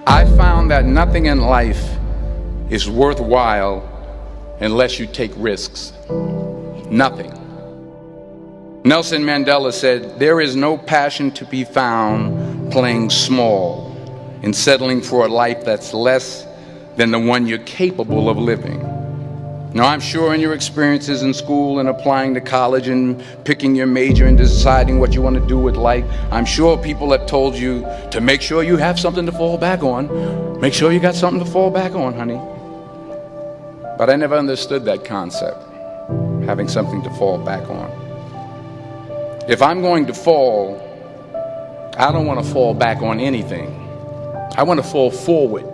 I found that nothing in life is worthwhile unless you take risks. Nothing. Nelson Mandela said, "There is no passion to be found playing small and settling for a life that's less than the one you're capable of living." Now, I'm sure in your experiences in school and applying to college and picking your major and deciding what you want to do with life, I'm sure people have told you to make sure you have something to fall back on. Make sure you got something to fall back on, honey. But I never understood that concept, having something to fall back on. If I'm going to fall, I don't want to fall back on anything. I want to fall forward.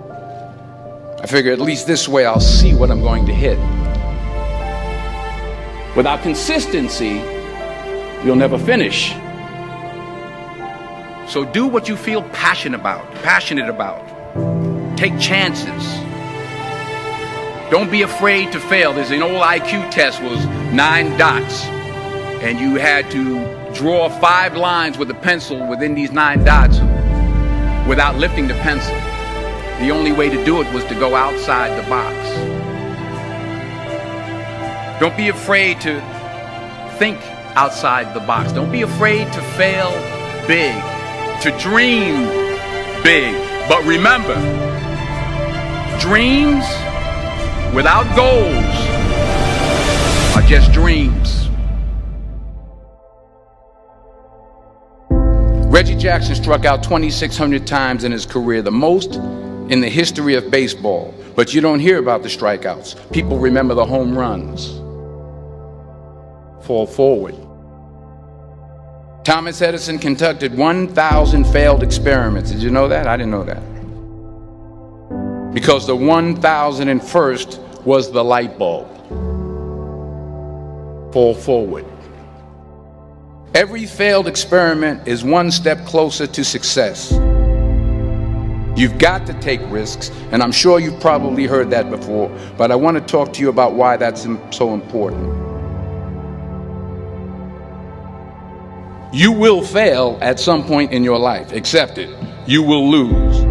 I figure at least this way I'll see what I'm going to hit. Without consistency, you'll never finish. So do what you feel passionate about. Take chances. Don't be afraid to fail. There's an old IQ test, was 9 dots, and you had to draw 5 lines with a pencil within these 9 dots without lifting the pencil. The only way to do it was to go outside the box. Don't be afraid to think outside the box. Don't be afraid to fail big, to dream big. But remember, dreams without goals are just dreams. Reggie Jackson struck out 2,600 times in his career, the most in the history of baseball. But you don't hear about the strikeouts. People remember the home runs. Fall forward. Thomas Edison conducted 1,000 failed experiments. Did you know that? I didn't know that. Because the 1,001st was the light bulb. Fall forward. Every failed experiment is one step closer to success. You've got to take risks, and I'm sure you've probably heard that before, but I want to talk to you about why that's so important. You will fail at some point in your life. Accept it. You will lose.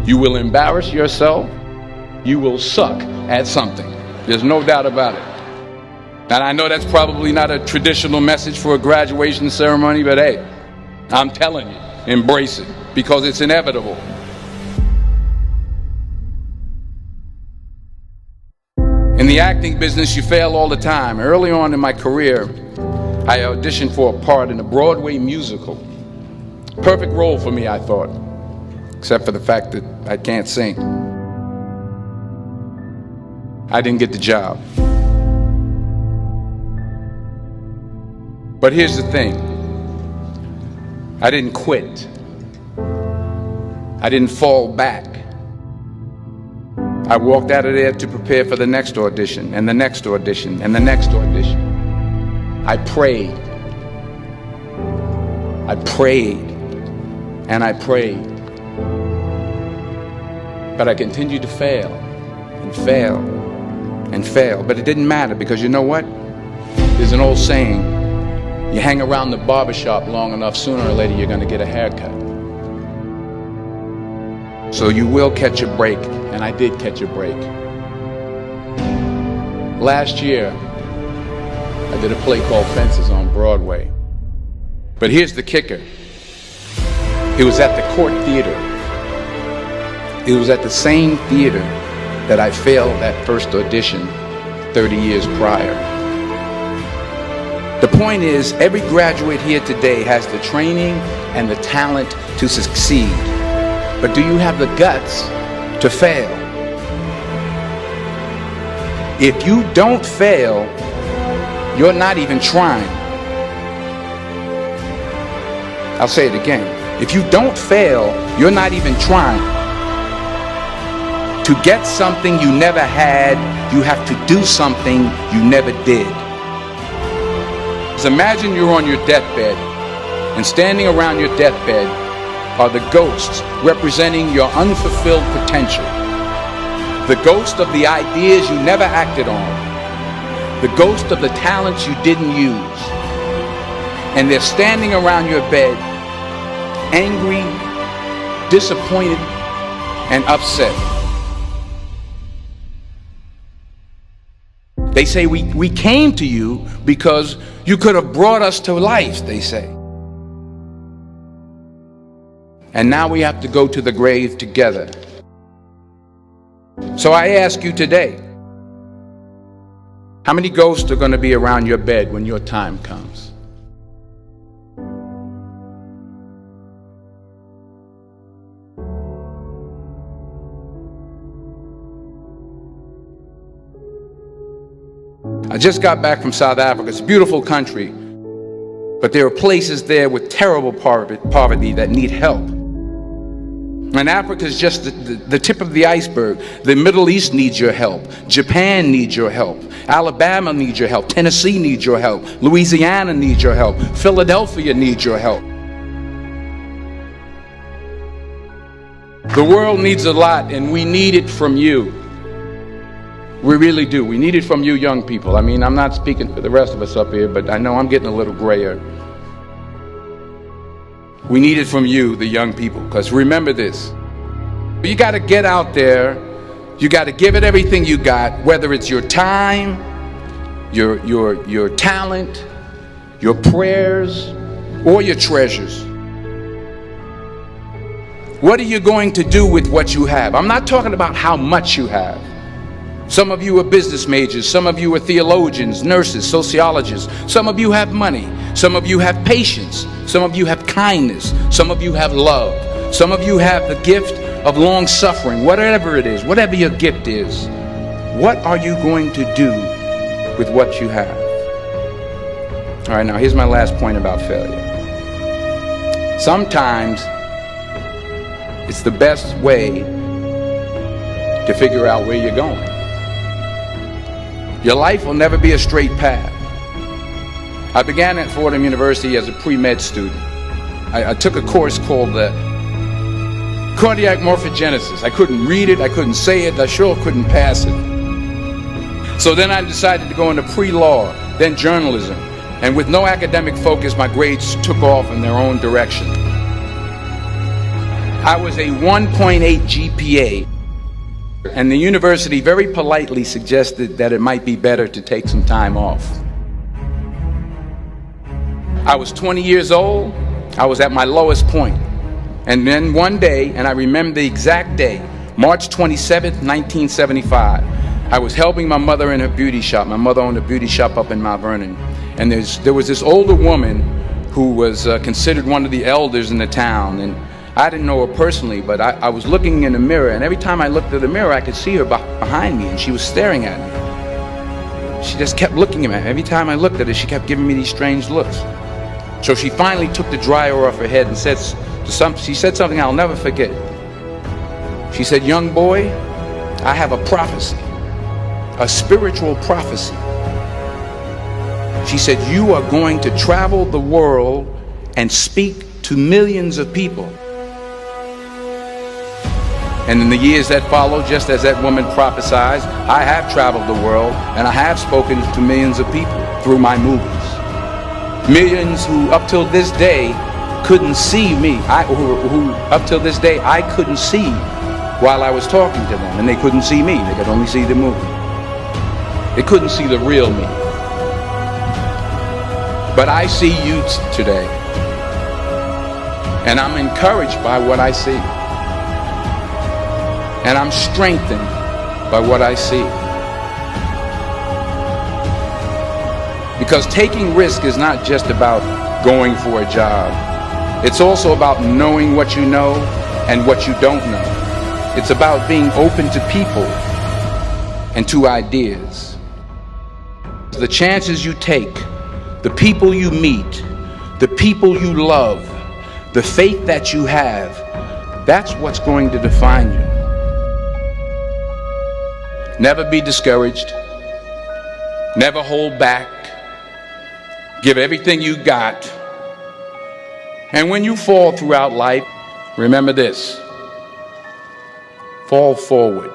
You will embarrass yourself. You will suck at something. There's no doubt about it. And I know that's probably not a traditional message for a graduation ceremony, but hey, I'm telling you, embrace it, because it's inevitable. In the acting business, you fail all the time. Early on in my career, I auditioned for a part in a Broadway musical. Perfect role for me, I thought, except for the fact that I can't sing. I didn't get the job. But here's the thing. I didn't quit. I didn't fall back. I walked out of there to prepare for the next audition, and the next audition, and the next audition. I prayed. I prayed. And I prayed. But I continued to fail and fail and fail. But it didn't matter, because you know what? There's an old saying, you hang around the barbershop long enough, sooner or later you're going to get a haircut. So you will catch a break, and I did catch a break. Last year, I did a play called Fences on Broadway. But here's the kicker. It was at the Court Theater. It was at the same theater that I failed that first audition 30 years prior. The point is, every graduate here today has the training and the talent to succeed. But do you have the guts to fail? If you don't fail, you're not even trying. I'll say it again. If you don't fail, you're not even trying. To get something you never had, you have to do something you never did. So imagine you're on your deathbed, and standing around your deathbed are the ghosts representing your unfulfilled potential. The ghost of the ideas you never acted on. The ghost of the talents you didn't use. And they're standing around your bed, angry, disappointed, and upset. They say we came to you because you could have brought us to life, they say. And now we have to go to the grave together. So I ask you today, how many ghosts are going to be around your bed when your time comes? I just got back from South Africa. It's a beautiful country, but there are places there with terrible poverty that need help. And Africa is just the tip of the iceberg. The Middle East needs your help. Japan needs your help. Alabama needs your help. Tennessee needs your help. Louisiana needs your help. Philadelphia needs your help. The world needs a lot, and we need it from you. We really do. We need it from you young people. I mean, I'm not speaking for the rest of us up here, but I know I'm getting a little grayer. We need it from you, the young people, because remember this. You got to get out there. You got to give it everything you got, whether it's your time, your talent, your prayers, or your treasures. What are you going to do with what you have? I'm not talking about how much you have. Some of you are business majors. Some of you are theologians, nurses, sociologists. Some of you have money. Some of you have patience. Some of you have kindness. Some of you have love. Some of you have the gift of long suffering. Whatever it is, whatever your gift is, what are you going to do with what you have? All right, now here's my last point about failure. Sometimes it's the best way to figure out where you're going. Your life will never be a straight path. I began at Fordham University as a pre-med student. I took a course called cardiac morphogenesis. I couldn't read it, I couldn't say it, I sure couldn't pass it. So then I decided to go into pre-law, then journalism. And with no academic focus, my grades took off in their own direction. I was a 1.8 GPA. And the university very politely suggested that it might be better to take some time off. I was 20 years old. I was at my lowest point. And then one day, and I remember the exact day, March 27th, 1975, I was helping my mother in her beauty shop. My mother owned a beauty shop up in Mount Vernon. And there was this older woman who was considered one of the elders in the town. And I didn't know her personally, but I was looking in the mirror, and every time I looked at the mirror, I could see her behind me, and she was staring at me. She just kept looking at me. Every time I looked at her, she kept giving me these strange looks. So she finally took the dryer off her head and she said something I'll never forget. She said, "Young boy, I have a prophecy, a spiritual prophecy." She said, "You are going to travel the world and speak to millions of people." And in the years that followed, just as that woman prophesied, I have traveled the world and I have spoken to millions of people through my movies. Millions who up till this day couldn't see me, who up till this day I couldn't see while I was talking to them, and they couldn't see me, they could only see the movie. They couldn't see the real me. But I see you today, and I'm encouraged by what I see. And I'm strengthened by what I see. Because taking risk is not just about going for a job. It's also about knowing what you know and what you don't know. It's about being open to people and to ideas. The chances you take, the people you meet, the people you love, the faith that you have, that's what's going to define you. Never be discouraged. Never hold back. Give everything you got. And when you fall throughout life, remember this: fall forward.